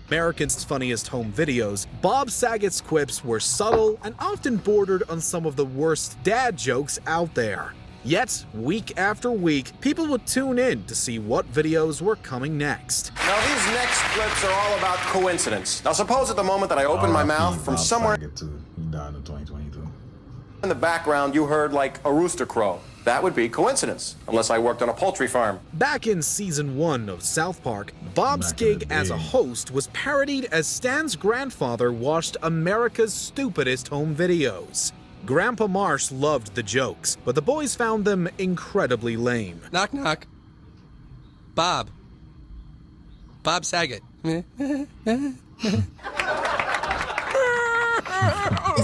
America's Funniest Home Videos, Bob Saget's quips were subtle and often bordered on some of the worst dad jokes out there. Yet, week after week, people would tune in to see what videos were coming next. Now, these next clips are all about coincidence. Now, suppose at the moment that I open my mouth from somewhere He died in 2022. in the background you heard like a rooster crow. That would be coincidence, unless I worked on a poultry farm. Back in season 1 of South Park, Bob's gig as a host was parodied as Stan's grandfather watched America's Stupidest Home Videos. Grandpa Marsh loved the jokes, but the boys found them incredibly lame. Knock, knock. Bob. Bob Saget. This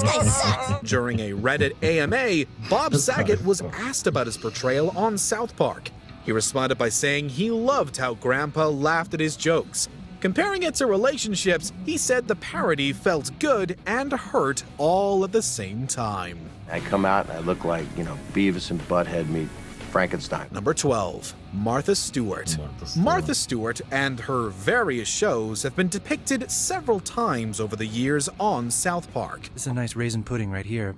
guy sucks. During a Reddit AMA, Bob Saget was asked about his portrayal on South Park. He responded by saying he loved how Grandpa laughed at his jokes. Comparing it to relationships, he said the parody felt good and hurt all at the same time. I come out and I look like, Beavis and Butthead meet Frankenstein. Number 12, Martha Stewart. Martha Stewart and her various shows have been depicted several times over the years on South Park. This is a nice raisin pudding right here.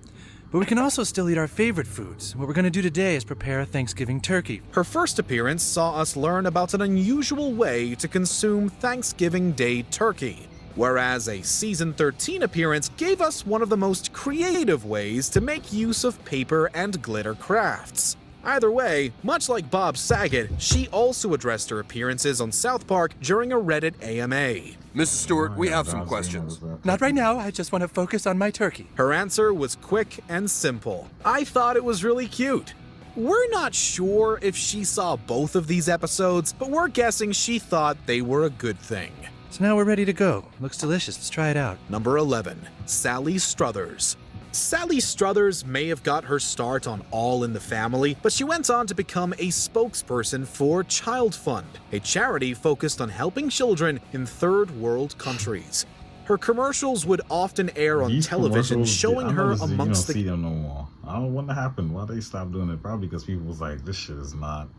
But we can also still eat our favorite foods. What we're going to do today is prepare a Thanksgiving turkey. Her first appearance saw us learn about an unusual way to consume Thanksgiving Day turkey, whereas a season 13 appearance gave us one of the most creative ways to make use of paper and glitter crafts. Either way, much like Bob Saget, she also addressed her appearances on South Park during a Reddit AMA. Mrs. Stewart, we have some questions. Not right now, I just want to focus on my turkey. Her answer was quick and simple. I thought it was really cute. We're not sure if she saw both of these episodes, but we're guessing she thought they were a good thing. So now we're ready to go. Looks delicious, let's try it out. Number 11, Sally Struthers. Sally Struthers may have got her start on All in the Family, but she went on to become a spokesperson for Child Fund, a charity focused on helping children in third world countries. Her commercials would often air on television, showing her amongst the... You don't see them no more. I don't know what happened. Why they stopped doing it? Probably because people was like, this shit is not...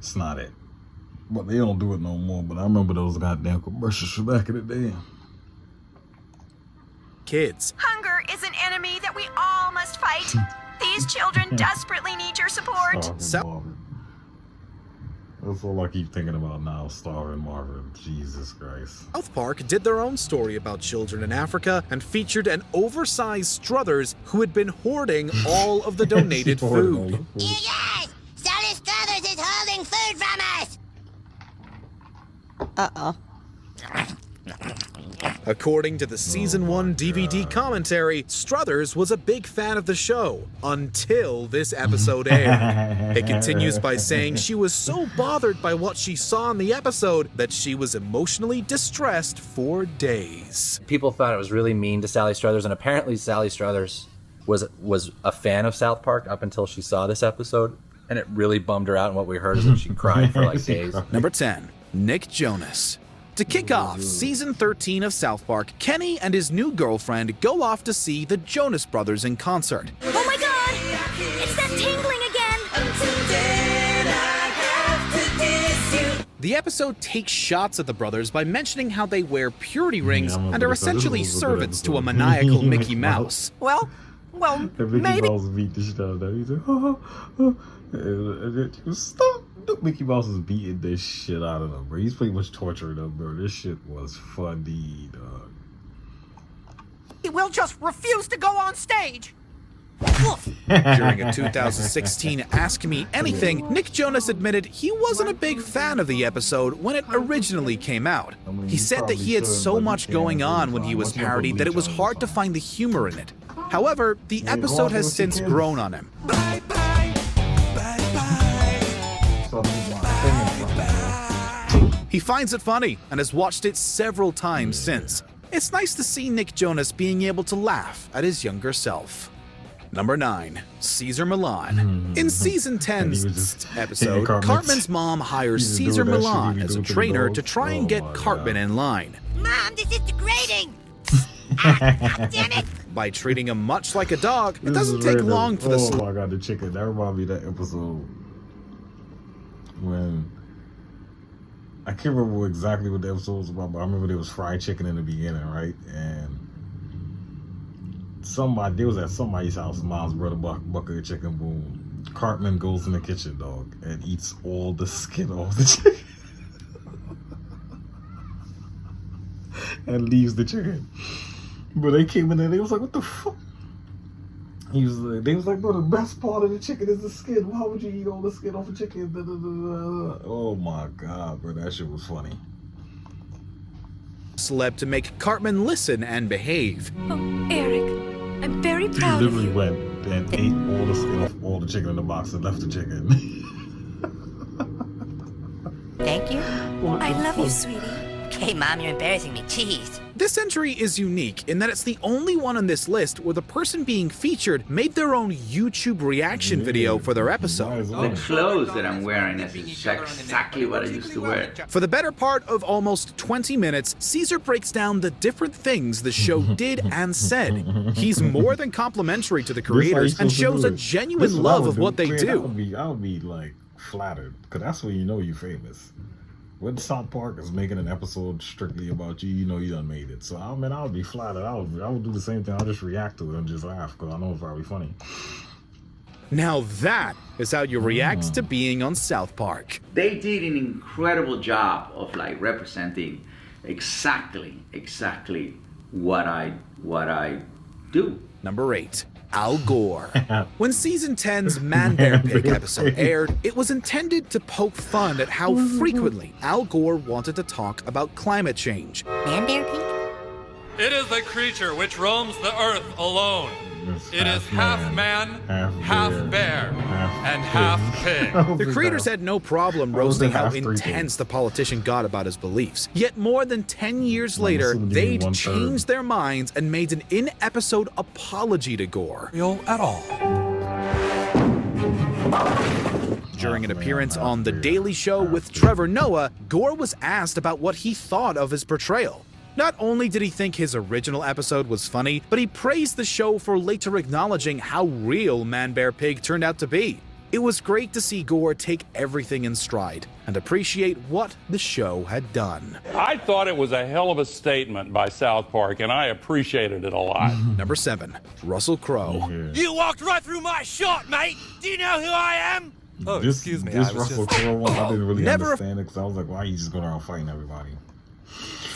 It's not it. But they don't do it no more. But I remember those goddamn commercials from back in the day. Kids. Hunger is an enemy that we all must fight. These children desperately need your support. Starving Marvin. That's all I keep thinking about now, Starving Marvin. Jesus Christ. South Park did their own story about children in Africa and featured an oversized Struthers who had been hoarding all of the donated food. You guys! Sally Struthers is holding food from us! Uh-oh. According to the Season 1 DVD commentary, Struthers was a big fan of the show until this episode aired. It continues by saying she was so bothered by what she saw in the episode that she was emotionally distressed for days. People thought it was really mean to Sally Struthers, and apparently Sally Struthers was a fan of South Park up until she saw this episode, and it really bummed her out, and what we heard is that she cried for like days. Number 10, Nick Jonas. To kick off Season 13 of South Park, Kenny and his new girlfriend go off to see the Jonas Brothers in concert. Oh my god! It's that tingling again! The episode takes shots at the brothers by mentioning how they wear purity rings and are essentially servants to a maniacal Mickey Mouse. Well, Mickey Mouse beat the shit out of them. He said, stop. Mickey Mouse is beating this shit out of them, bro. He's pretty much torturing them, bro. This shit was funny, dog. He will just refuse to go on stage. During a 2016 Ask Me Anything, Nick Jonas admitted he wasn't a big fan of the episode when it originally came out. He said that he had so much going on when he was parodied that it was hard to find the humor in it. However, the episode has since grown on him. He finds it funny and has watched it several times since. It's nice to see Nick Jonas being able to laugh at his younger self. Number 9, Caesar Milan. In Season 10's episode, Cartman's mom hires Caesar Milan as a trainer to try and get Cartman in line. Mom, this is degrading! God damn it! By treating him much like a dog, it doesn't take long for the... Oh my god, the chicken. That reminds me of that episode when I can't remember exactly what the episode was about, but I remember there was fried chicken in the beginning, right? And they was at somebody's house, mom's brother bucket of chicken, boom. Cartman goes in the kitchen, dog, and eats all the skin off the chicken. And leaves the chicken. But they came in there, they was like, what the fuck? They was like, bro, the best part of the chicken is the skin. Why would you eat all the skin off the chicken? Da, da, da, da. Oh my God, bro, that shit was funny. Celeb to make Cartman listen and behave. Oh, Eric, I'm very He proud of literally you. went and ate all the skin off all the chicken in the box and left the chicken. Thank you. I love you, sweetie. Okay, Mom, you're embarrassing me. Jeez. This entry is unique in that it's the only one on this list where the person being featured made their own YouTube reaction video for their episode. The clothes that I'm wearing is exactly what I used to wear. For the better part of almost 20 minutes, Caesar breaks down the different things the show did and said. He's more than complimentary to the creators and shows a genuine love of what they do. I would be like flattered, because that's when you know you're famous. When South Park is making an episode strictly about you, you know you done made it. So I would be flattered. I would do the same thing. I'll just react to it and just laugh, because I know it's probably funny. Now that is how you react to being on South Park. They did an incredible job of like representing exactly what I do. Number 8. Al Gore. When season 10's Man Bear Pig episode aired, it was intended to poke fun at how frequently Al Gore wanted to talk about climate change. Man Bear Pig? It is a creature which roams the earth alone. It is half man, half bear, and half pig. The creators had no problem roasting how intense the politician got about his beliefs. Yet more than 10 years later, they'd changed their minds and made an in-episode apology to Gore. At all. During an appearance on The Daily Show with Trevor Noah, Gore was asked about what he thought of his portrayal. Not only did he think his original episode was funny, but he praised the show for later acknowledging how real Man Bear Pig turned out to be. It was great to see Gore take everything in stride and appreciate what the show had done. I thought it was a hell of a statement by South Park, and I appreciated it a lot. Number 7. Russell Crowe. You walked right through my shot, mate. Do you know who I am? Oh, excuse me. This Russell Crowe one, I didn't really Never understand it, because I was like, why are you just going around fighting everybody?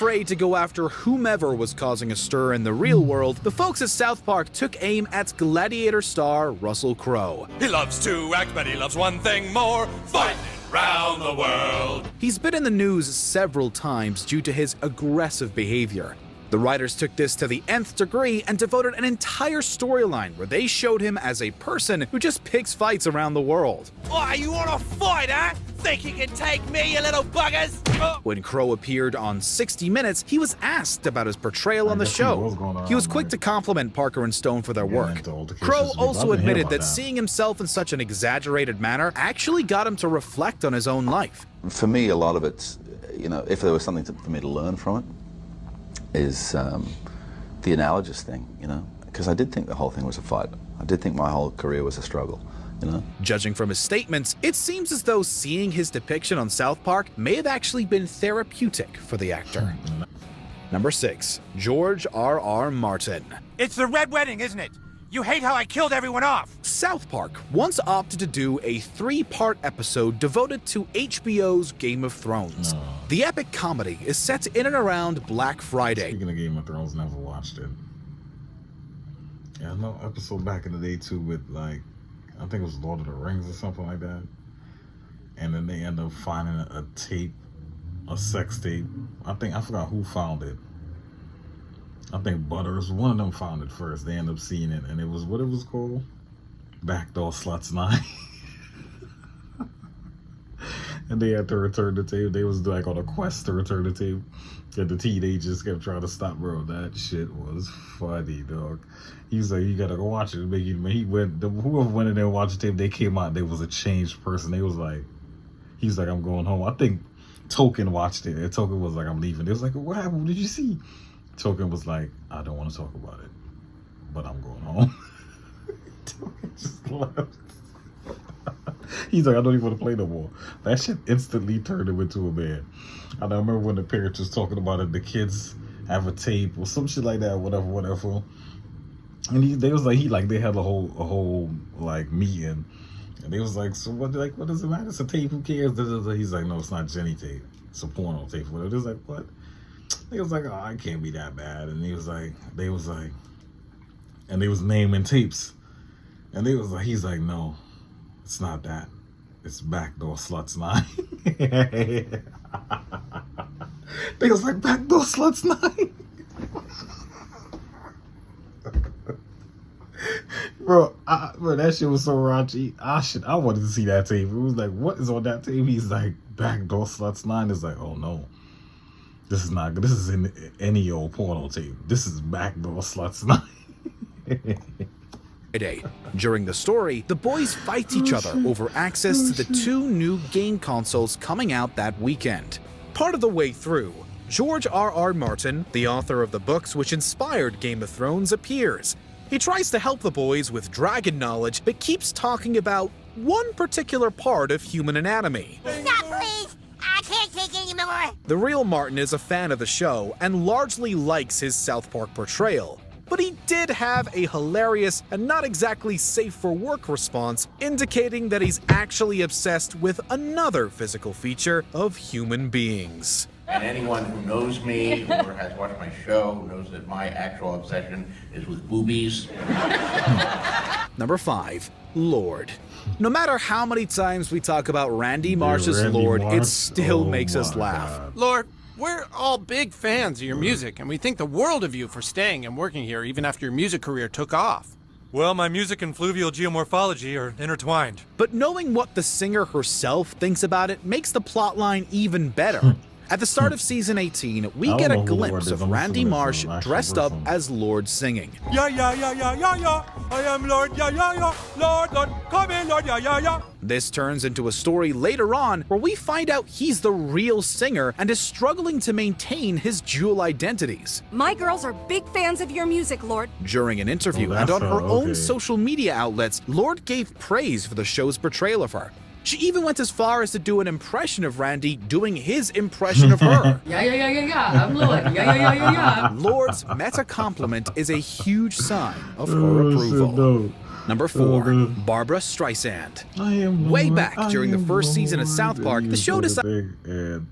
Afraid to go after whomever was causing a stir in the real world, the folks at South Park took aim at Gladiator star Russell Crowe. He loves to act, but he loves one thing more: fighting round the world. He's been in the news several times due to his aggressive behavior. The writers took this to the nth degree and devoted an entire storyline where they showed him as a person who just picks fights around the world. Oh, you want to fight, huh? Think you can take me, you little buggers? When Crowe appeared on 60 Minutes, he was asked about his portrayal on the show. He was quick to compliment Parker and Stone for their work. Crowe also admitted that seeing himself in such an exaggerated manner actually got him to reflect on his own life. For me, a lot of it's, if there was something for me to learn from it, is the analogous thing, because I did think the whole thing was a fight. I did think my whole career was a struggle, Judging from his statements, it seems as though seeing his depiction on South Park may have actually been therapeutic for the actor. Number 6. George R.R. Martin. It's the Red Wedding, isn't it? You hate how I killed everyone off. South Park once opted to do a 3-part episode devoted to HBO's Game of Thrones. The epic comedy is set in and around Black Friday. Speaking of Game of Thrones, never watched it. Yeah, no episode back in the day too with I think it was Lord of the Rings or something like that. And then they end up finding a tape, a sex tape. I forgot who found it. I think Butters, one of them found it first. They end up seeing it, and it was what it was called? Backdoor Sluts 9. And they had to return the tape. They was on a quest to return the tape. And the teenagers kept trying to stop, bro. That shit was funny, dog. He was like, you gotta go watch it. Whoever went in there and watched the tape, they came out, they was a changed person. He was like, I'm going home. I think Token watched it, and Token was like, I'm leaving. They was like, what happened? What did you see? Token was like, I don't want to talk about it, but I'm going home. Token just left. He's like, I don't even want to play no more. That shit instantly turned him into a man. I remember when the parents was talking about it, the kids have a tape or some shit like that, whatever. And they was like, they had a whole like meeting, and they was like, so what does it matter? It's a tape. Who cares? He's like, no, it's not Jenny tape. It's a porno tape. Whatever. It was like, what? They was like, oh, it can't be that bad. And they was like, and they was naming tapes, and they was like, he's like, no, it's not that. It's Backdoor Sluts 9. They was like, Backdoor Sluts 9. Bro, that shit was so raunchy. I wanted to see that tape. It was like, what is on that tape? He's like, Backdoor Sluts 9. It's like, oh no. This is not good. This is in any old porno tape. This is Backdoor Sluts 9. During the story, the boys fight each other over access to the 2 new game consoles coming out that weekend. Part of the way through, George R.R. Martin, the author of the books which inspired Game of Thrones, appears. He tries to help the boys with dragon knowledge, but keeps talking about one particular part of human anatomy. Stop, please! I can't take anymore! The real Martin is a fan of the show and largely likes his South Park portrayal. But he did have a hilarious and not exactly safe for work response, indicating that he's actually obsessed with another physical feature of human beings. And anyone who knows me or has watched my show knows that my actual obsession is with boobies. Number 5, Lord. No matter how many times we talk about Randy Marsh's Lord, it still makes us laugh. God. Lord, we're all big fans of your music, and we think the world of you for staying and working here even after your music career took off. Well, my music and fluvial geomorphology are intertwined. But knowing what the singer herself thinks about it makes the plotline even better. At the start of season 18, we get a glimpse of Randy Marsh dressed up as Lord singing. Yeah, I am Lord, Lord, come in, Lord, yeah. This turns into a story later on where we find out he's the real singer and is struggling to maintain his dual identities. My girls are big fans of your music, Lord. During an interview and on her own social media outlets, Lord gave praise for the show's portrayal of her. She even went as far as to do an impression of Randy doing his impression of her. Yeah, I'm Lord. Yeah. Lord's meta compliment is a huge sign of her approval. Number 4, Barbara Streisand. Way back during the first season of South Park, the show decided. And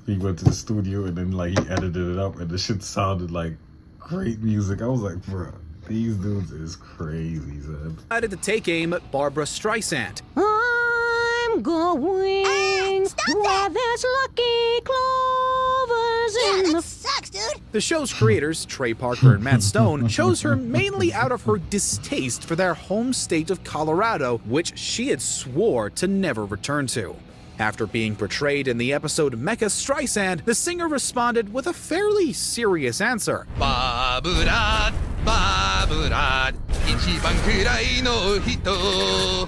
he went to the studio and then he edited it up and the shit sounded like great music. I was like, bro, these dudes is crazy, son. Decided to take aim at Barbara Streisand. I'm going where there's lucky clovers in the... sucks, dude! The show's creators, Trey Parker and Matt Stone, chose her mainly out of her distaste for their home state of Colorado, which she had swore to never return to. After being portrayed in the episode Mecha Streisand, the singer responded with a fairly serious answer.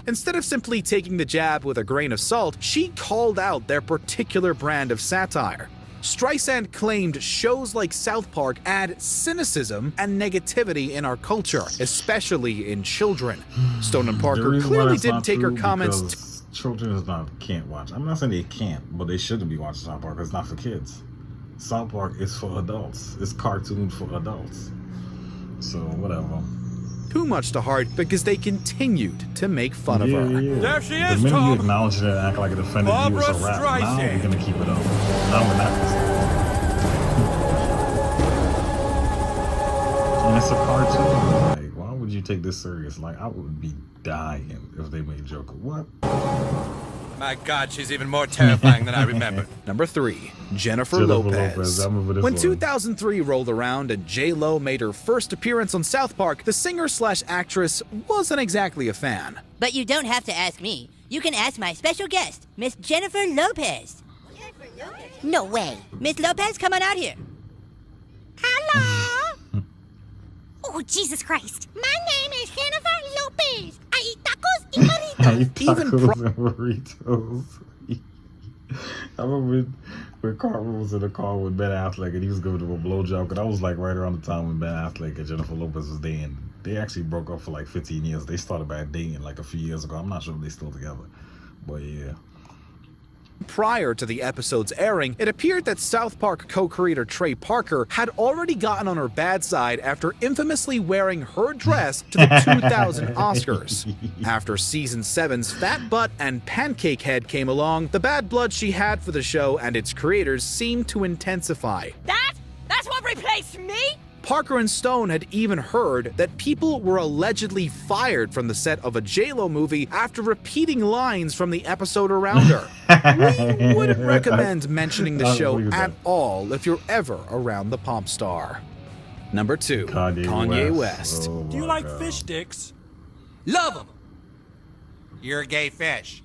Instead of simply taking the jab with a grain of salt, she called out their particular brand of satire. Streisand claimed shows like South Park add cynicism and negativity in our culture, especially in children. Stone and Parker clearly didn't take her comments children can't watch. I'm not saying they can't, but they shouldn't be watching South Park. It's not for kids. South Park is for adults. It's cartoon for adults. So whatever. Too much to heart because they continued to make fun of her. There she the is, minute Tom. you acknowledge it and act like it offended you as a rap, now we're gonna keep it up. Now we're not gonna stop. And it's a cartoon. Like, why would you take this serious? Like, I would be dying if they made Joker. What? My God, she's even more terrifying than I remember. Number 3, Jennifer Lopez. I remember this When one. 2003 rolled around and J-Lo made her first appearance on South Park, the singer/actress wasn't exactly a fan. But you don't have to ask me. You can ask my special guest, Miss Jennifer Lopez. No way. Miss Lopez, come on out here. Hello? Oh, Jesus Christ. My name is Jennifer Lopez. I eat tacos y burritos. I eat tacos and burritos. I remember when Carmen was in the car with Ben Affleck and he was giving him a blowjob, and I was like right around the time when Ben Affleck and Jennifer Lopez was dating. They actually broke up for like 15 years. They started back dating like a few years ago. I'm not sure if they're still together. But yeah. Prior to the episode's airing, it appeared that South Park co-creator Trey Parker had already gotten on her bad side after infamously wearing her dress to the 2000 Oscars. After season 7's Fat Butt and Pancake Head came along, the bad blood she had for the show and its creators seemed to intensify. That's what replaced me? Parker and Stone had even heard that people were allegedly fired from the set of a J-Lo movie after repeating lines from the episode around her. We wouldn't recommend mentioning the show at all if you're ever around the pop star. Number 2, Kanye West. Oh Do you like God. fish sticks? Love them. You're a gay fish.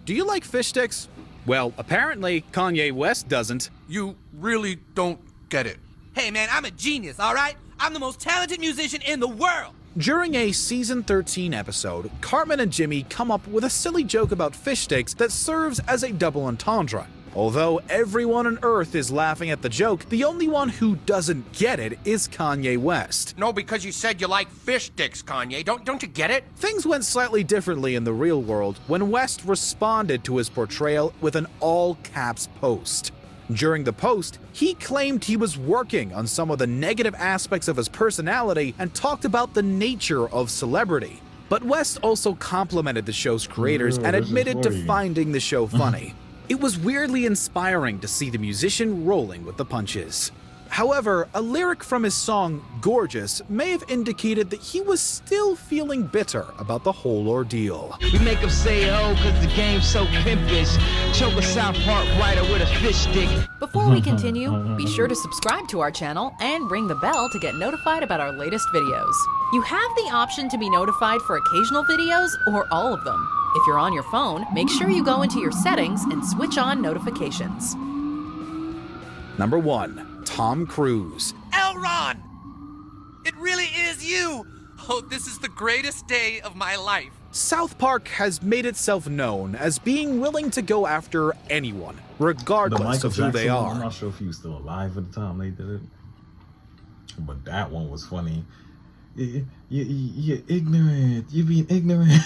Do you like fish sticks? Well, apparently Kanye West doesn't. You really don't get it. Hey, man, I'm a genius, all right? I'm the most talented musician in the world. During a season 13 episode, Cartman and Jimmy come up with a silly joke about fish sticks that serves as a double entendre. Although everyone on Earth is laughing at the joke, the only one who doesn't get it is Kanye West. No, because you said you like fish sticks, Kanye. Don't you get it? Things went slightly differently in the real world when West responded to his portrayal with an all-caps post. During the post, he claimed he was working on some of the negative aspects of his personality and talked about the nature of celebrity. But West also complimented the show's creators and admitted to finding the show funny. It was weirdly inspiring to see the musician rolling with the punches. However, a lyric from his song Gorgeous may have indicated that he was still feeling bitter about the whole ordeal. We make them say oh cause the game's so pimpish. Choke a South Park writer with a fish stick. Before we continue, be sure to subscribe to our channel and ring the bell to get notified about our latest videos. You have the option to be notified for occasional videos or all of them. If you're on your phone, make sure you go into your settings and switch on notifications. Number 1. Tom Cruise. Elron! It really is you! Oh, this is the greatest day of my life. South Park has made itself known as being willing to go after anyone, regardless of who they are. I'm not sure if he was still alive at the time they did it. But that one was funny. You're ignorant. You're being ignorant.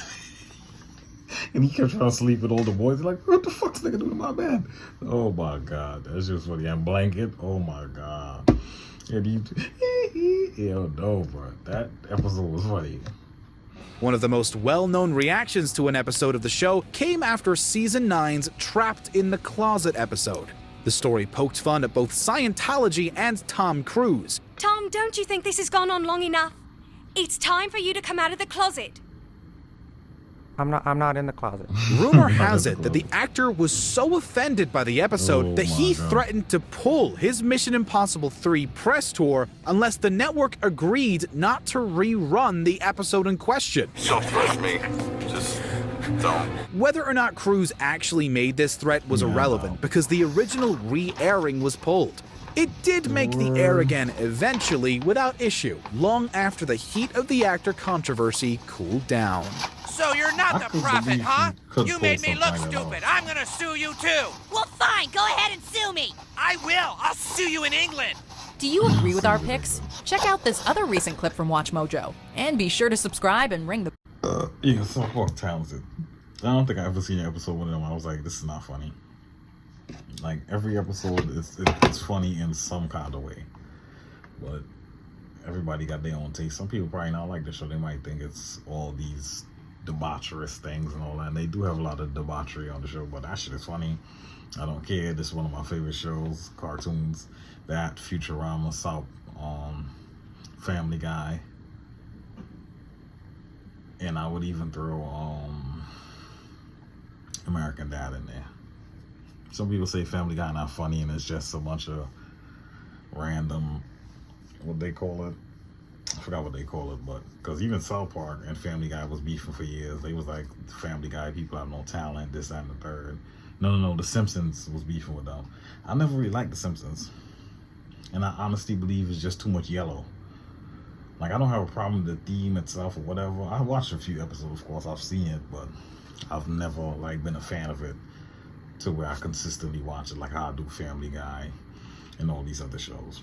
And he kept trying to sleep with all the boys. They're like, what the fuck's nigga doing in my bed? Oh my God. That's just funny. And Blanket. Oh my God. And yo, no, bro. That episode was funny. One of the most well-known reactions to an episode of the show came after Season 9's Trapped in the Closet episode. The story poked fun at both Scientology and Tom Cruise. Tom, don't you think this has gone on long enough? It's time for you to come out of the closet. I'm not in the closet. Rumor has it that the actor was so offended by the episode that he threatened to pull his Mission Impossible 3 press tour unless the network agreed not to rerun the episode in question. Don't threaten me. Just don't. Whether or not Cruise actually made this threat was irrelevant because the original re-airing was pulled. It did make the air again eventually without issue, long after the heat of the actor controversy cooled down. So you're not the prophet, huh? You made me look stupid. I'm gonna sue you too. Well, fine. Go ahead and sue me. I will. I'll sue you in England. Do you agree with our picks? Check out this other recent clip from Watch Mojo. And be sure to subscribe and ring the... Yeah, South Park talented. I don't think I ever seen an episode with them. I was like, this is not funny. Like, every episode it's funny in some kind of way. But everybody got their own taste. Some people probably not like the show. They might think it's all these debaucherous things and all that. And they do have a lot of debauchery on the show, but that shit is funny. I don't care. This is one of my favorite shows, cartoons. That, Futurama, South, Family Guy. And I would even throw American Dad in there. Some people say Family Guy not funny and it's just a bunch of random, what they call it? I forgot what they call it, but because even South Park and Family Guy was beefing for years. They was like, Family Guy people have no talent, this, that, and the third. No, The Simpsons was beefing with them. I never really liked The Simpsons. And I honestly believe it's just too much yellow. Like, I don't have a problem with the theme itself or whatever. I watched a few episodes, of course, I've seen it, but I've never, like, been a fan of it to where I consistently watch it, like how I do Family Guy and all these other shows.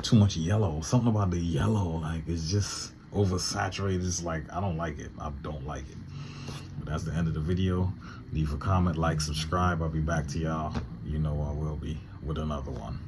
Too much yellow. Something about the yellow, like, it's just oversaturated. It's like, I don't like it. I don't like it. But that's the end of the video. Leave a comment, like, subscribe. I'll be back to y'all. You know I will be with another one.